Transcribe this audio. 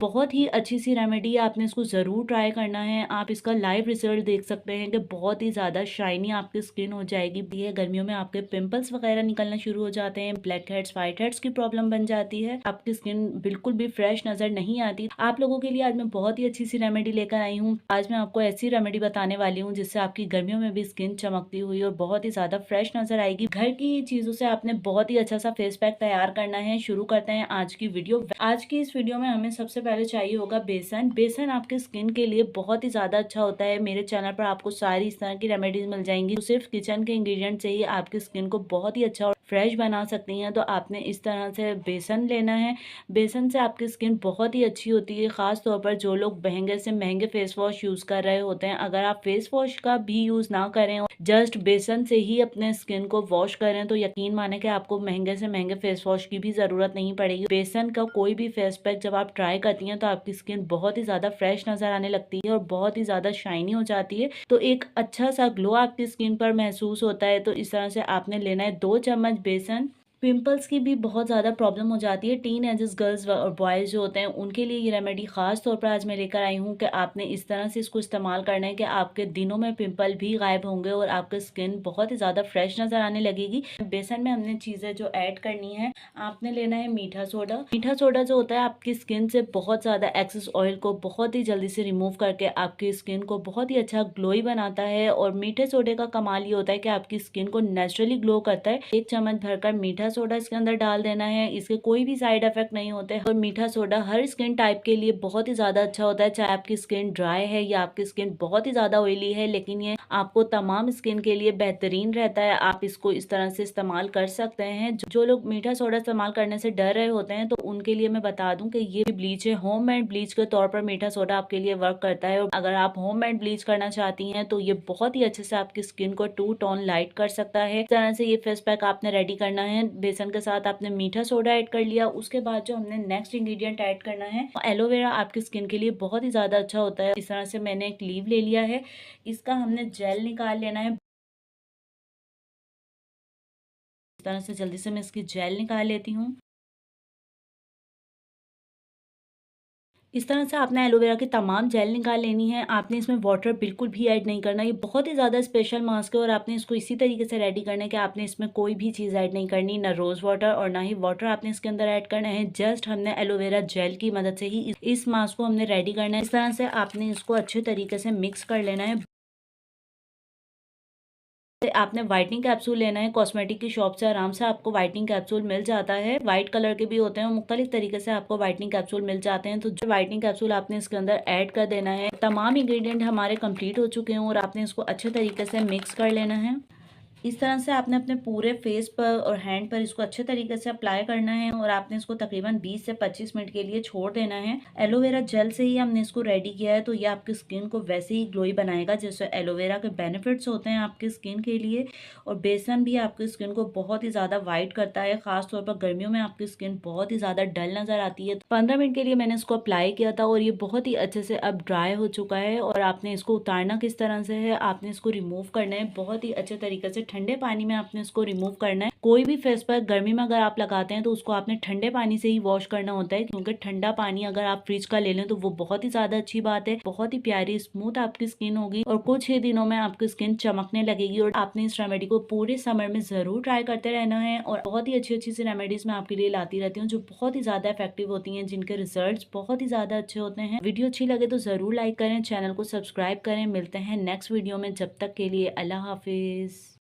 बहुत ही अच्छी सी रेमेडी है, आपने इसको ज़रूर ट्राई करना है। आप इसका लाइव रिजल्ट देख सकते हैं कि बहुत ही ज़्यादा शाइनी आपकी स्किन हो जाएगी। ये गर्मियों में आपके पिंपल्स वगैरह निकलना शुरू हो जाते हैं, ब्लैक हेड्स, व्हाइट हेड्स की प्रॉब्लम बन जाती है, आपकी स्किन बिल्कुल भी फ्रेश नज़र नहीं आती। आप लोगों के लिए आज मैं बहुत ही अच्छी सी रेमेडी लेकर आई हूँ। आज मैं आपको ऐसी रेमेडी बताने वाली हूँ जिससे आपकी गर्मियों में भी स्किन चमकती हुई और बहुत ही ज़्यादा फ्रेश नज़र आएगी। घर की चीज़ों से आपने बहुत ही अच्छा सा फेस पैक तैयार करना है। शुरू करते हैं आज की वीडियो। आज की इस वीडियो में हमें सबसे पहले चाहिए होगा बेसन। बेसन आपके स्किन के लिए बहुत ही ज़्यादा अच्छा होता है। मेरे चैनल पर आपको सारी इस तरह की रेमेडीज मिल जाएंगी। तो सिर्फ किचन के इंग्रेडिएंट से ही आपकी स्किन को बहुत ही अच्छा और फ्रेश बना सकती हैं। तो आपने इस तरह से बेसन लेना है। बेसन से आपकी स्किन बहुत ही अच्छी होती है, ख़ास तौर पर जो लोग महंगे से महंगे फेस वॉश यूज़ कर रहे होते हैं। अगर आप फेस वॉश का भी यूज़ ना करें और जस्ट बेसन से ही अपने स्किन को वॉश करें तो यकीन माने कि आपको महंगे से महंगे फेस वॉश की भी ज़रूरत नहीं पड़ेगी। बेसन का कोई भी फेस पैक जब आप ट्राई करती हैं तो आपकी स्किन बहुत ही ज़्यादा फ्रेश नज़र आने लगती है और बहुत ही ज़्यादा शाइनी हो जाती है। तो एक अच्छा सा ग्लो आपकी स्किन पर महसूस होता है। तो इस तरह से आपने लेना है 2 चम्मच बेसन। पिंपल्स की भी बहुत ज़्यादा प्रॉब्लम हो जाती है। टीन एजेस गर्ल्स और बॉयज़ जो होते हैं उनके लिए ये रेमेडी ख़ास तौर पर आज मैं लेकर आई हूँ कि आपने इस तरह से इसको इस्तेमाल करना है कि आपके दिनों में पिंपल भी गायब होंगे और आपकी स्किन बहुत ही ज़्यादा फ्रेश नज़र आने लगेगी। बेसन में हमने चीज़ें जो ऐड करनी है, आपने लेना है मीठा सोडा। मीठा सोडा जो होता है आपकी स्किन से बहुत ज़्यादा एक्सेस ऑयल को बहुत ही जल्दी से रिमूव करके आपकी स्किन को बहुत ही अच्छा ग्लोई बनाता है। और मीठे सोडे का कमाल ये होता है कि आपकी स्किन को नेचुरली ग्लो करता है। 1 चम्मच भरकर मीठा सोडा इसके अंदर डाल देना है। इसके कोई भी साइड इफेक्ट नहीं होते और मीठा सोडा हर स्किन टाइप के लिए बहुत ही ज़्यादा अच्छा होता है, चाहे आपकी स्किन ड्राई है या आपकी स्किन बहुत ही ज़्यादा ऑयली है, लेकिन ये आपको तमाम स्किन के लिए बेहतरीन रहता है। आप इसको इस तरह से इस्तेमाल कर सकते हैं। जो लोग मीठा सोडा इस्तेमाल करने से डर रहे होते हैं तो उनके लिए मैं बता दूं कि ये ब्लीच है, होममेड ब्लीच के तौर पर मीठा सोडा आपके लिए वर्क करता है। और अगर आप होममेड ब्लीच करना चाहती हैं तो ये बहुत ही अच्छे से आपकी स्किन को 2 टोन लाइट कर सकता है। इस तरह से ये फेस पैक आपने रेडी करना है। बेसन के साथ आपने मीठा सोडा ऐड कर लिया। उसके बाद जो हमने नेक्स्ट इंग्रेडिएंट ऐड करना है, एलोवेरा आपकी स्किन के लिए बहुत ही ज़्यादा अच्छा होता है। इस तरह से मैंने एक लीव ले लिया है, इसका हमने जेल निकाल लेना है। इस तरह से जल्दी से मैं इसकी जेल निकाल लेती हूँ। इस तरह से आपने एलोवेरा की तमाम जेल निकाल लेनी है। आपने इसमें वाटर बिल्कुल भी ऐड नहीं करना। ये बहुत ही ज़्यादा स्पेशल मास्क है और आपने इसको इसी तरीके से रेडी करना है कि आपने इसमें कोई भी चीज़ ऐड नहीं करनी, ना रोज़ वाटर और ना ही वाटर आपने इसके अंदर ऐड करना है। जस्ट हमने एलोवेरा जेल की मदद से ही इस मास्क को हमने रेडी करना है। इस तरह से आपने इसको अच्छे तरीके से मिक्स कर लेना है। आपने व्हाइटनिंग कैप्सूल लेना है। कॉस्मेटिक की शॉप से आराम से आपको व्हाइटनिंग कैप्सूल मिल जाता है। व्हाइट कलर के भी होते हैं और मुख्तलिफ तरीके से आपको व्हाइटनिंग कैप्सूल मिल जाते हैं। तो जो व्हाइटनिंग कैप्सूल आपने इसके अंदर ऐड कर देना है। तमाम इंग्रेडिएंट हमारे कंप्लीट हो चुके हैं और आपने इसको अच्छे तरीके से मिक्स कर लेना है। इस तरह से आपने अपने पूरे फेस पर और हैंड पर इसको अच्छे तरीके से अप्लाई करना है और आपने इसको तकरीबन 20 से 25 मिनट के लिए छोड़ देना है। एलोवेरा जेल से ही हमने इसको रेडी किया है तो ये आपकी स्किन को वैसे ही ग्लोई बनाएगा जैसे एलोवेरा के बेनिफिट्स होते हैं आपकी स्किन के लिए। और बेसन भी आपकी स्किन को बहुत ही ज़्यादा वाइट करता है, खासतौर पर गर्मियों में आपकी स्किन बहुत ही ज़्यादा डल नज़र आती है। 15 मिनट के लिए मैंने इसको अप्लाई किया था और ये बहुत ही अच्छे से अब ड्राई हो चुका है। और आपने इसको उतारना किस तरह से है, आपने इसको रिमूव करना है बहुत ही अच्छे तरीके से। ठंडे पानी में आपने इसको रिमूव करना है। कोई भी फेस पैक गर्मी में अगर आप लगाते हैं तो उसको आपने ठंडे पानी से ही वॉश करना होता है, क्योंकि ठंडा पानी अगर आप फ्रिज का ले लें तो वो बहुत ही ज्यादा अच्छी बात है। बहुत ही प्यारी स्मूथ आपकी स्किन होगी और कुछ ही दिनों में आपकी स्किन चमकने लगेगी। और आपने इस रेमेडी को पूरे समर में जरूर ट्राई करते रहना है। और बहुत ही अच्छी अच्छी सी रेमेडीज मैं आपके लिए लाती रहती हूँ जो बहुत ही ज्यादा इफेक्टिव होती हैं, जिनके रिजल्ट बहुत ही ज्यादा अच्छे होते हैं। वीडियो अच्छी लगे तो जरूर लाइक करें, चैनल को सब्सक्राइब करें। मिलते हैं नेक्स्ट वीडियो में, जब तक के लिए अल्लाह हाफिज।